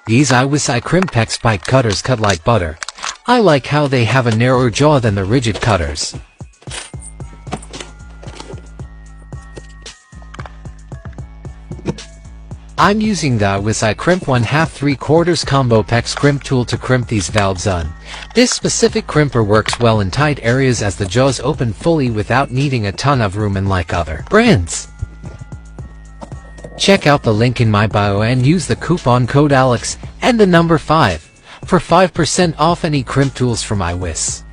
These IWISS iCrimp PEX spike cutters cut like butter. I like how they have a narrower jaw than the rigid cutters. I'm using the IWISS iCrimp 1/2 3/4 combo PEX Crimp tool to crimp these valves on. This specific crimper works well in tight areas as the jaws open fully without needing a ton of room unlike other brands. Check out the link in my bio and use the coupon code ALEX and the number 5 for 5% off any crimp tools from IWISS.